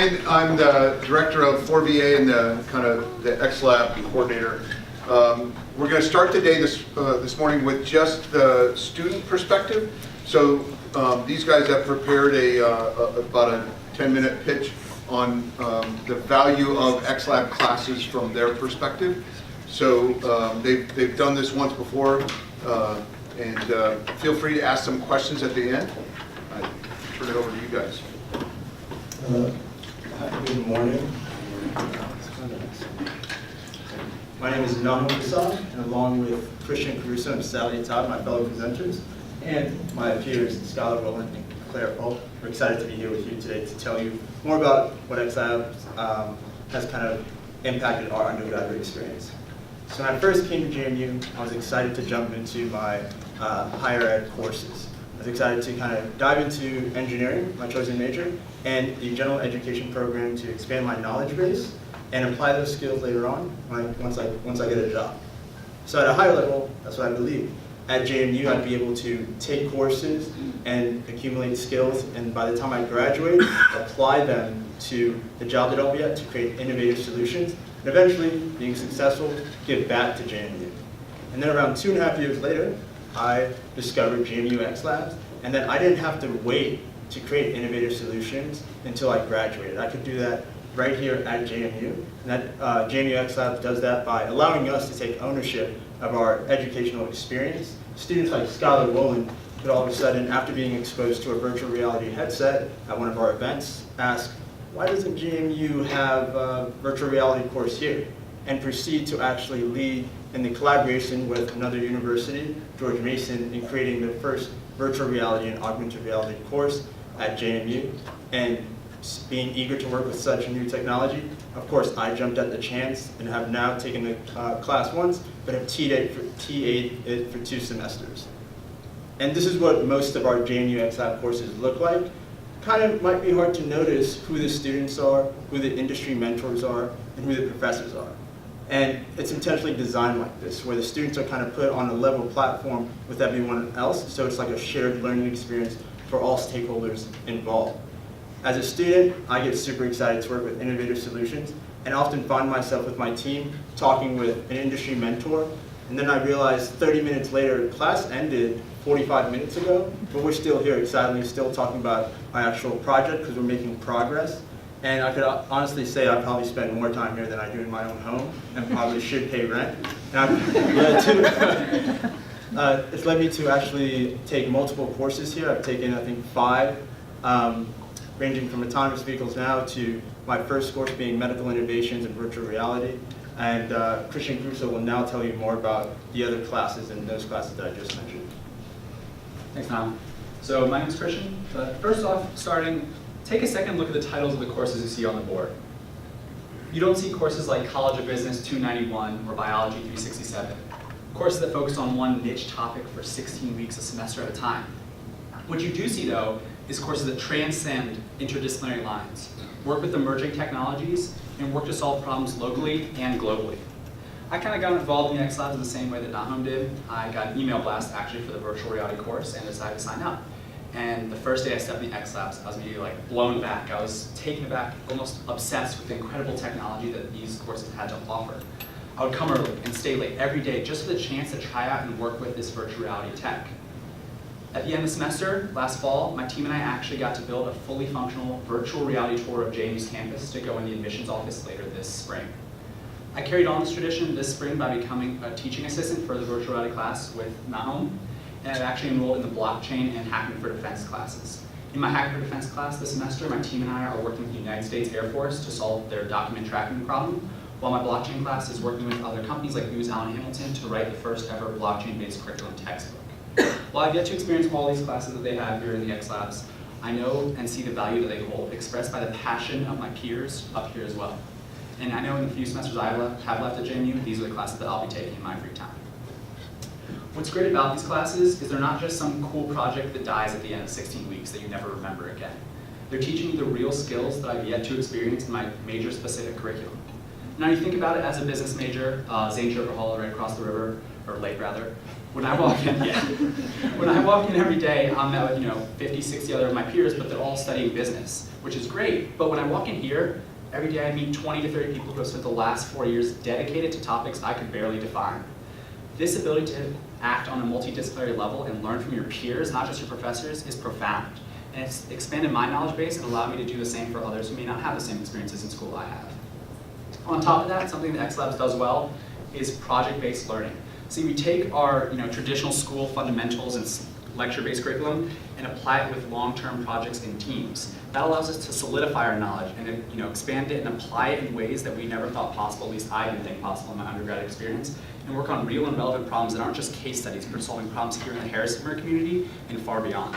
Ryan. I'm the director of 4VA and the X-Lab coordinator. We're going to start the day this morning with just the student perspective. So these guys have prepared about a 10-minute pitch on the value of X-Lab classes from their perspective. So they've done this once before, and feel free to ask some questions at the end. I turn it over to you guys. Good morning. My name is Nahum Hassan, and along with Christian Caruso and Sally Todd, my fellow presenters, and my peers, Skylar Rowland and Claire Polk, we're excited to be here with you today to tell you more about what X-Labs has kind of impacted our undergraduate experience. So when I first came to JMU, I was excited to jump into my higher ed courses. I was excited to kind of dive into engineering, my chosen major, and the general education program to expand my knowledge base and apply those skills later on once I get a job. So at a higher level, that's what I believe. At JMU, I'd be able to take courses and accumulate skills, and by the time I graduate, apply them to the job that I'll be at to create innovative solutions, and eventually, being successful, give back to JMU. And then around 2.5 years later, I discovered JMU X-Labs, and then I didn't have to wait to create innovative solutions until I graduated. I could do that right here at JMU, and that JMU X-Labs does that by allowing us to take ownership of our educational experience. Students like Skylar Rowland could all of a sudden, after being exposed to a virtual reality headset at one of our events, ask, why doesn't JMU have a virtual reality course here? And proceed to actually lead in the collaboration with another university, George Mason, in creating the first virtual reality and augmented reality course at JMU. And being eager to work with such new technology, of course, I jumped at the chance and have now taken the class once, but have TA'd it for 2 semesters. And this is what most of our JMU X-Lab courses look like. Kind of might be hard to notice who the students are, who the industry mentors are, and who the professors are. And it's intentionally designed like this, where the students are kind of put on a level platform with everyone else, so it's like a shared learning experience for all stakeholders involved. As a student, I get super excited to work with innovative solutions, and often find myself with my team talking with an industry mentor, and then I realize 30 minutes later, class ended 45 minutes ago, but we're still here excitedly, still talking about my actual project because we're making progress. And I could honestly say I probably spend more time here than I do in my own home, and probably should pay rent. And it's led me to actually take multiple courses here. I've taken, I think, 5, ranging from autonomous vehicles now to my first course being medical innovations and virtual reality. And Christian Caruso will now tell you more about the other classes and those classes that I just mentioned. Thanks, Tom. So my name is Christian. First off, take a second and look at the titles of the courses you see on the board. You don't see courses like College of Business 291 or Biology 367, courses that focus on one niche topic for 16 weeks a semester at a time. What you do see, though, is courses that transcend interdisciplinary lines, work with emerging technologies, and work to solve problems locally and globally. I kind of got involved in the X-Labs the same way that Nahum did. I got an email blast actually for the virtual reality course and decided to sign up. And the first day I stepped in the X-Labs, I was immediately blown back. I was taken aback, almost obsessed with the incredible technology that these courses had to offer. I would come early and stay late every day just for the chance to try out and work with this virtual reality tech. At the end of the semester, last fall, my team and I actually got to build a fully functional virtual reality tour of JMU's campus to go in the admissions office later this spring. I carried on this tradition this spring by becoming a teaching assistant for the virtual reality class with Nahum, and I've actually enrolled in the blockchain and hacking for defense classes. In my hacking for defense class this semester, my team and I are working with the United States Air Force to solve their document tracking problem, while my blockchain class is working with other companies like Booz Allen Hamilton to write the first ever blockchain-based curriculum textbook. While I've yet to experience all these classes that they have here in the X-Labs, I know and see the value that they hold, expressed by the passion of my peers up here as well. And I know in the few semesters I have left at JMU, these are the classes that I'll be taking in my free time. What's great about these classes is they're not just some cool project that dies at the end of 16 weeks that you never remember again. They're teaching you the real skills that I've yet to experience in my major-specific curriculum. Now you think about it as a business major, Zane Sugar Hall right across the river, or lake rather, When I walk in, yeah. When I walk in every day, I'm met with 50, 60 other of my peers, but they're all studying business, which is great. But when I walk in here, every day I meet 20 to 30 people who have spent the last 4 years dedicated to topics I could barely define. This ability to act on a multidisciplinary level and learn from your peers, not just your professors, is profound. And it's expanded my knowledge base and allowed me to do the same for others who may not have the same experiences in school I have. On top of that, something that X-Labs does well is project-based learning. See, we take our traditional school fundamentals and lecture-based curriculum and apply it with long-term projects and teams. That allows us to solidify our knowledge and expand it and apply it in ways that we never thought possible, at least I didn't think possible in my undergrad experience, and work on real and relevant problems that aren't just case studies, but solving problems here in the Harrisonburg community and far beyond.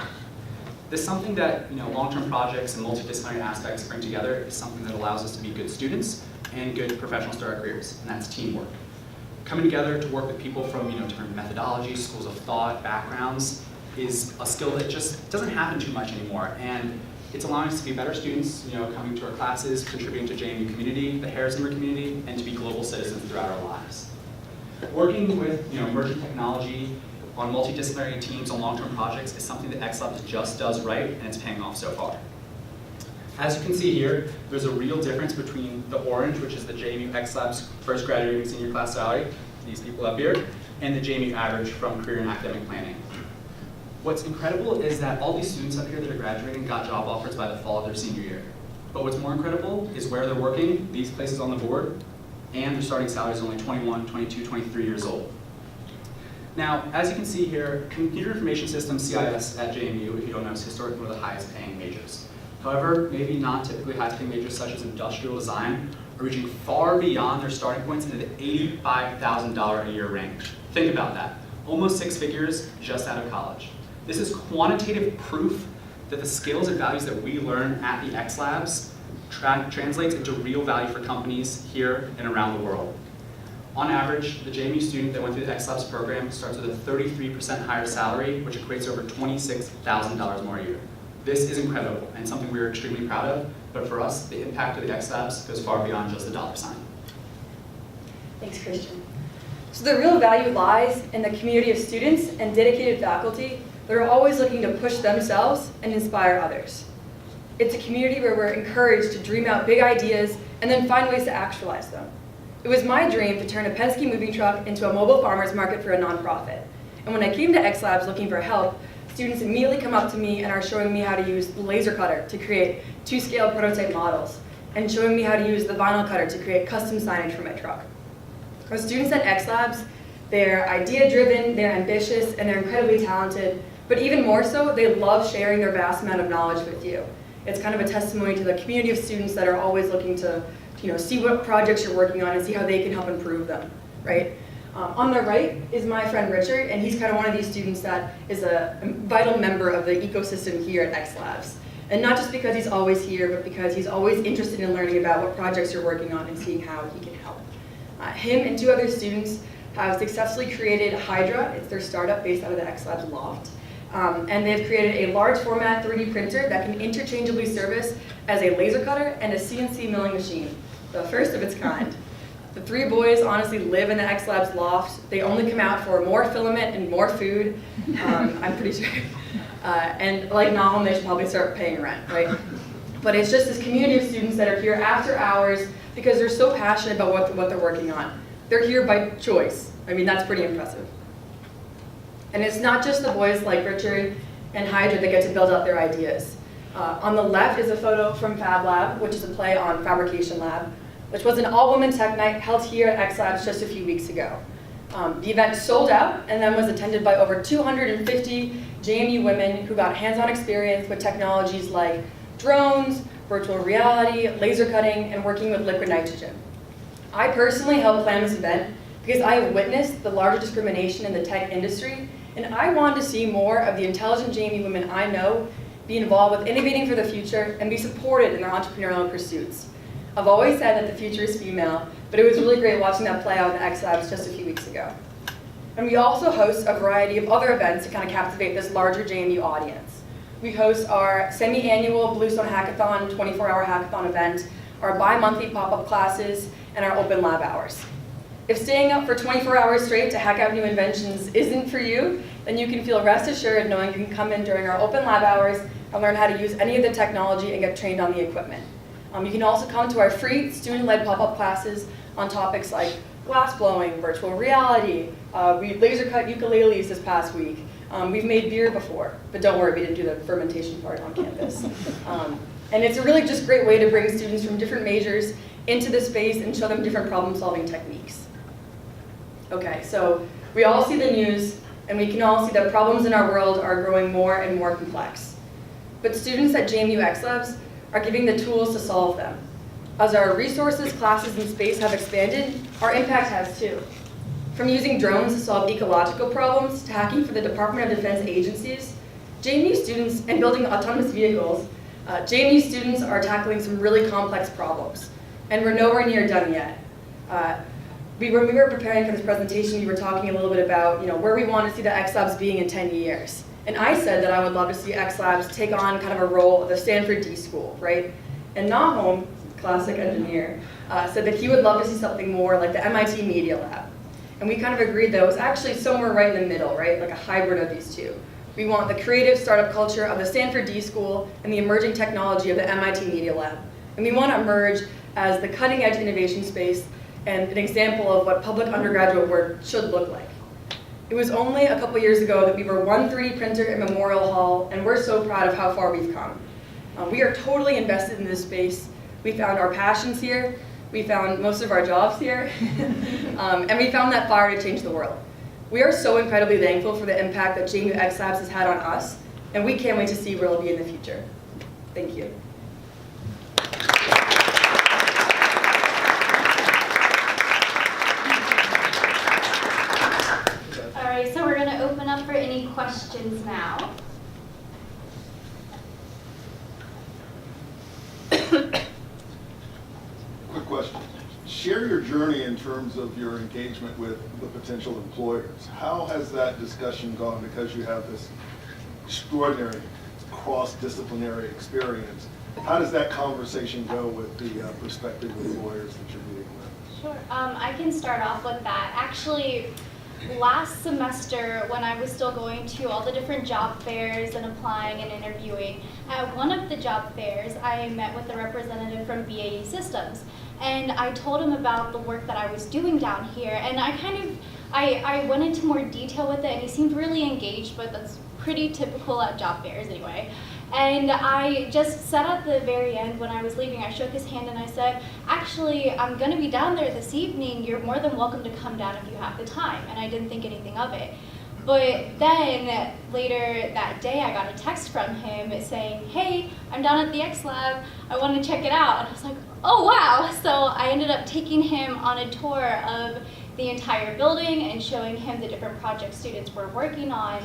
This is something that long-term projects and multidisciplinary aspects bring together is something that allows us to be good students and good professionals to our careers, and that's teamwork. Coming together to work with people from different methodologies, schools of thought, backgrounds, is a skill that just doesn't happen too much anymore. And it's allowing us to be better students, coming to our classes, contributing to JMU community, the Harrisonburg community, and to be global citizens throughout our lives. Working with emerging technology on multidisciplinary teams on long-term projects is something that X-Labs just does right, and it's paying off so far. As you can see here, there's a real difference between the orange, which is the JMU X-Labs first graduating senior class salary, these people up here, and the JMU average from career and academic planning. What's incredible is that all these students up here that are graduating got job offers by the fall of their senior year. But what's more incredible is where they're working, these places on the board, and their starting salary is only 21, 22, 23 years old. Now, as you can see here, Computer Information Systems, CIS at JMU, if you don't know, is historically one of the highest paying majors. However, maybe not typically high paying majors such as industrial design are reaching far beyond their starting points into the $85,000 a year range. Think about that. Almost 6 figures just out of college. This is quantitative proof that the skills and values that we learn at the X-Labs translates into real value for companies here and around the world. On average, the JMU student that went through the X-Labs program starts with a 33% higher salary, which equates to over $26,000 more a year. This is incredible and something we're extremely proud of, but for us, the impact of the X-Labs goes far beyond just the dollar sign. Thanks, Christian. So the real value lies in the community of students and dedicated faculty that are always looking to push themselves and inspire others. It's a community where we're encouraged to dream out big ideas and then find ways to actualize them. It was my dream to turn a Penske moving truck into a mobile farmer's market for a nonprofit. And when I came to X-Labs looking for help, students immediately come up to me and are showing me how to use the laser cutter to create 2-scale prototype models, and showing me how to use the vinyl cutter to create custom signage for my truck. Our students at X-Labs, they're idea-driven, they're ambitious, and they're incredibly talented, but even more so, they love sharing their vast amount of knowledge with you. It's kind of a testimony to the community of students that are always looking to see what projects you're working on and see how they can help improve them, right? On the right is my friend Richard, and he's kind of one of these students that is a vital member of the ecosystem here at X-Labs. And not just because he's always here, but because he's always interested in learning about what projects you're working on and seeing how he can help. Him and 2 other students have successfully created Hydra. It's their startup based out of the X-Labs loft. And they've created a large format 3D printer that can interchangeably service as a laser cutter and a CNC milling machine, the first of its kind. The 3 boys honestly live in the X-Labs loft. They only come out for more filament and more food, I'm pretty sure. And like Nahum, they should probably start paying rent, right? But it's just this community of students that are here after hours because they're so passionate about what they're working on. They're here by choice. I mean, that's pretty impressive. And it's not just the boys like Richard and Hydra that get to build out their ideas. On the left is a photo from Fab Lab, which is a play on Fabrication Lab, which was an all-women tech night held here at X-Labs just a few weeks ago. The event sold out and then was attended by over 250 JMU women who got hands-on experience with technologies like drones, virtual reality, laser cutting, and working with liquid nitrogen. I personally helped plan this event because I have witnessed the larger discrimination in the tech industry, and I wanted to see more of the intelligent JMU women I know be involved with innovating for the future and be supported in their entrepreneurial pursuits. I've always said that the future is female, but it was really great watching that play out in the X-Labs just a few weeks ago. And we also host a variety of other events to kind of captivate this larger JMU audience. We host our semi-annual Bluestone Hackathon, 24-hour hackathon event, our bi-monthly pop-up classes, and our open lab hours. If staying up for 24 hours straight to hack out new inventions isn't for you, then you can feel rest assured knowing you can come in during our open lab hours and learn how to use any of the technology and get trained on the equipment. You can also come to our free student-led pop-up classes on topics like glass blowing, virtual reality. We laser cut ukuleles this past week. We've made beer before, but don't worry, we didn't do the fermentation part on campus. And it's a really just great way to bring students from different majors into the space and show them different problem-solving techniques. Okay, so we all see the news, and we can all see that problems in our world are growing more and more complex. But students at JMU X-Labs are giving the tools to solve them. As our resources, classes, and space have expanded, our impact has too. From using drones to solve ecological problems to hacking for the Department of Defense agencies, JMU students, and building autonomous vehicles, JMU students are tackling some really complex problems, and we're nowhere near done yet. When we were preparing for this presentation, we were talking a little bit about where we want to see the X-Labs being in 10 years. And I said that I would love to see X-Labs take on kind of a role of the Stanford D School, right? And Nahum, classic engineer, said that he would love to see something more like the MIT Media Lab. And we kind of agreed that it was actually somewhere right in the middle, right? Like a hybrid of these two. We want the creative startup culture of the Stanford D School and the emerging technology of the MIT Media Lab. And we want to emerge as the cutting edge innovation space and an example of what public undergraduate work should look like. It was only a couple years ago that we were one 3D printer in Memorial Hall, and we're so proud of how far we've come. We are totally invested in this space. We found our passions here, we found most of our jobs here, and we found that fire to change the world. We are so incredibly thankful for the impact that JMU X-Labs has had on us, and we can't wait to see where it'll be in the future. Thank you. All right, so we're going to open up for any questions now. Quick question. Share your journey in terms of your engagement with the potential employers. How has that discussion gone, because you have this extraordinary cross-disciplinary experience? How does that conversation go with the prospective employers that you're meeting with? Sure. I can start off with that. Actually, last semester, when I was still going to all the different job fairs and applying and interviewing, at one of the job fairs, I met with a representative from BAE Systems. And I told him about the work that I was doing down here. And I went into more detail with it, and he seemed really engaged, but that's pretty typical at job fairs anyway. And I just said at the very end when I was leaving, I shook his hand and I said, actually, I'm going to be down there this evening. You're more than welcome to come down if you have the time. And I didn't think anything of it. But then later that day, I got a text from him saying, hey, I'm down at the X-Lab. I want to check it out. And I was like, oh, wow. So I ended up taking him on a tour of the entire building and showing him the different projects students were working on.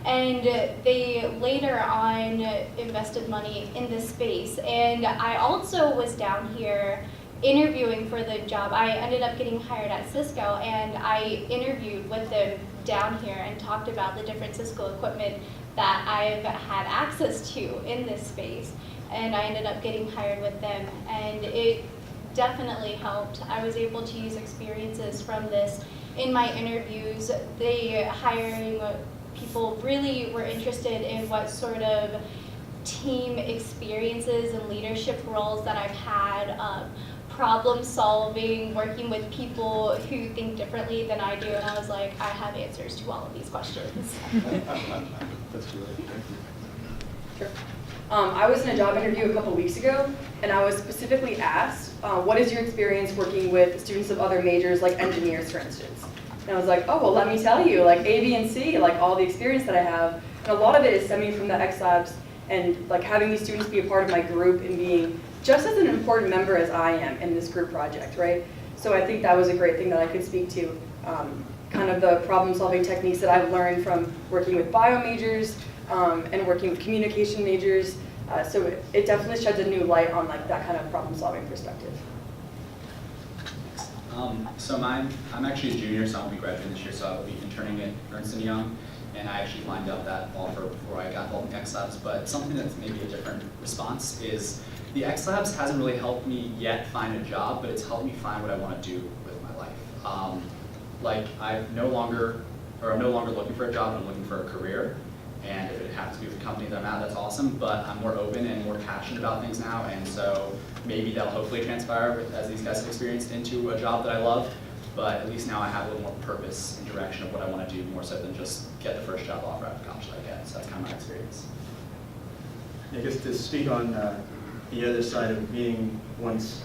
And they later on invested money in this space. And I also was down here interviewing for the job. I ended up getting hired at Cisco, and I interviewed with them down here and talked about the different Cisco equipment that I've had access to in this space. And I ended up getting hired with them, and it definitely helped. I was able to use experiences from this in my interviews. The hiring people really were interested in what sort of team experiences and leadership roles that I've had, problem solving, working with people who think differently than I do, and I was like, I have answers to all of these questions. That's great. Thank you. Sure. I was in a job interview a couple weeks ago, and I was specifically asked, what is your experience working with students of other majors, like engineers, for instance? And I was like, oh, well, let me tell you, like A, B, and C, like all the experience that I have. And a lot of it is stemming from the X-Labs and like having these students be a part of my group and being just as an important member as I am in this group project, right? So I think that was a great thing that I could speak to, kind of the problem-solving techniques that I've learned from working with bio majors and working with communication majors. So it definitely sheds a new light on like that kind of problem-solving perspective. So I'm actually a junior, so I won't be graduating this year, so I will be interning at Ernst & Young, and I actually lined up that offer before I got involved in X-Labs, but something that's maybe a different response is the X-Labs hasn't really helped me yet find a job, but it's helped me find what I want to do with my life. Like I'm no longer looking for a job, I'm looking for a career. And if it happens to be with the company that I'm at, that's awesome, but I'm more open and more passionate about things now, and so maybe that'll hopefully transpire, as these guys have experienced, into a job that I love, but at least now I have a little more purpose and direction of what I want to do, more so than just get the first job offer out of college that I get, so that's kind of my experience. I guess to speak on the other side of being once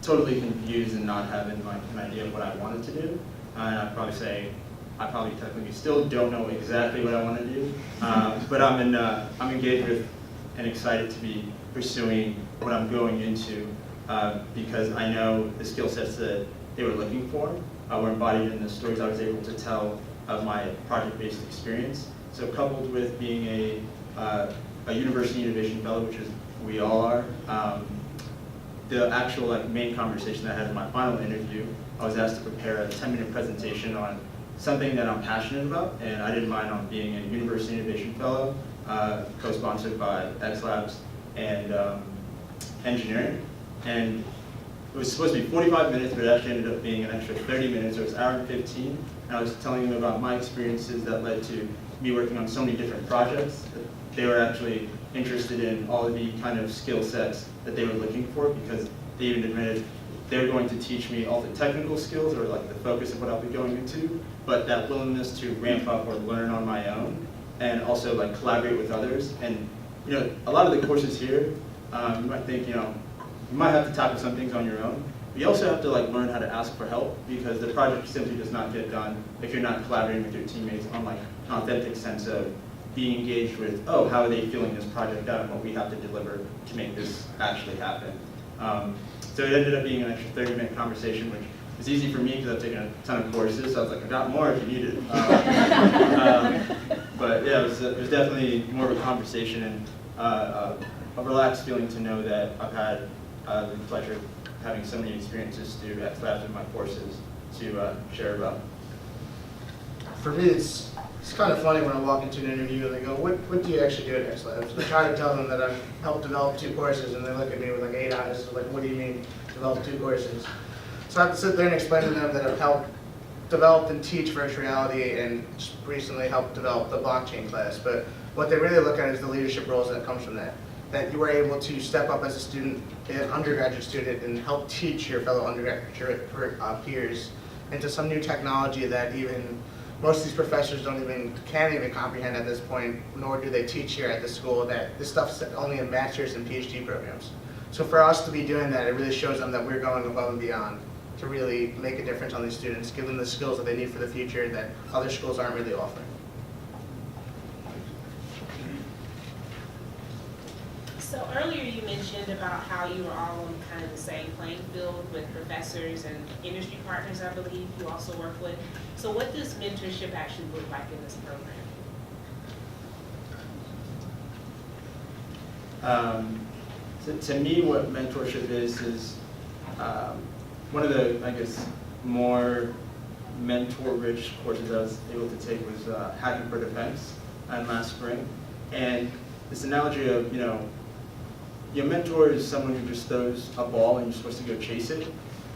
totally confused and not having like an idea of what I wanted to do, and I'd probably say I probably technically still don't know exactly what I want to do, but I'm engaged with and excited to be pursuing what I'm going into because I know the skill sets that they were looking for were embodied in the stories I was able to tell of my project-based experience. So coupled with being a university innovation fellow, which is we all are, the actual main conversation that I had in my final interview, I was asked to prepare a 10-minute presentation on something that I'm passionate about, and I did mine on being a University Innovation Fellow, co-sponsored by X-Labs and engineering. And it was supposed to be 45 minutes, but it actually ended up being an extra 30 minutes, so it was an hour and 15. And I was telling them about my experiences that led to me working on so many different projects. They were actually interested in all of the kind of skill sets that they were looking for, because they even admitted they're going to teach me all the technical skills, or like the focus of what I'll be going into, but that willingness to ramp up or learn on my own, and also like collaborate with others. And a lot of the courses here, you might think you might have to tackle some things on your own. But you also have to learn how to ask for help, because the project simply does not get done if you're not collaborating with your teammates on an authentic sense of being engaged with, oh, how are they feeling this project out and what we have to deliver to make this actually happen. So it ended up being an extra 30-minute conversation, which was easy for me because I've taken a ton of courses, so I was like, I got more if you need it. But yeah, it was definitely more of a conversation and a relaxed feeling to know that I've had the pleasure of having so many experiences through X-Labs in my courses to share about. For me, it's kind of funny when I walk into an interview and they go, what do you actually do at X-Labs? I try to tell them that I've helped develop 2 courses, and they look at me with 8 eyes, what do you mean develop 2 courses? So I have to sit there and explain to them that I've helped develop and teach virtual reality, and just recently helped develop the blockchain class. But what they really look at is the leadership roles that comes from that you were able to step up as a student, an undergraduate student, and help teach your fellow undergraduate peers into some new technology that even most of these professors can't even comprehend at this point, nor do they teach here at the school, that this stuff's only in master's and PhD programs. So for us to be doing that, it really shows them that we're going above and beyond to really make a difference on these students, give them the skills that they need for the future that other schools aren't really offering. So earlier you mentioned about how you were all on kind of the same playing field with professors and industry partners, I believe you also work with. So what does mentorship actually look like in this program? To me, what mentorship is one of the, I guess, more mentor-rich courses I was able to take was Hacking for Defense last spring. And this analogy of, your mentor is someone who just throws a ball and you're supposed to go chase it.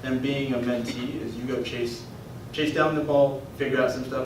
And being a mentee is you go chase down the ball, figure out some stuff,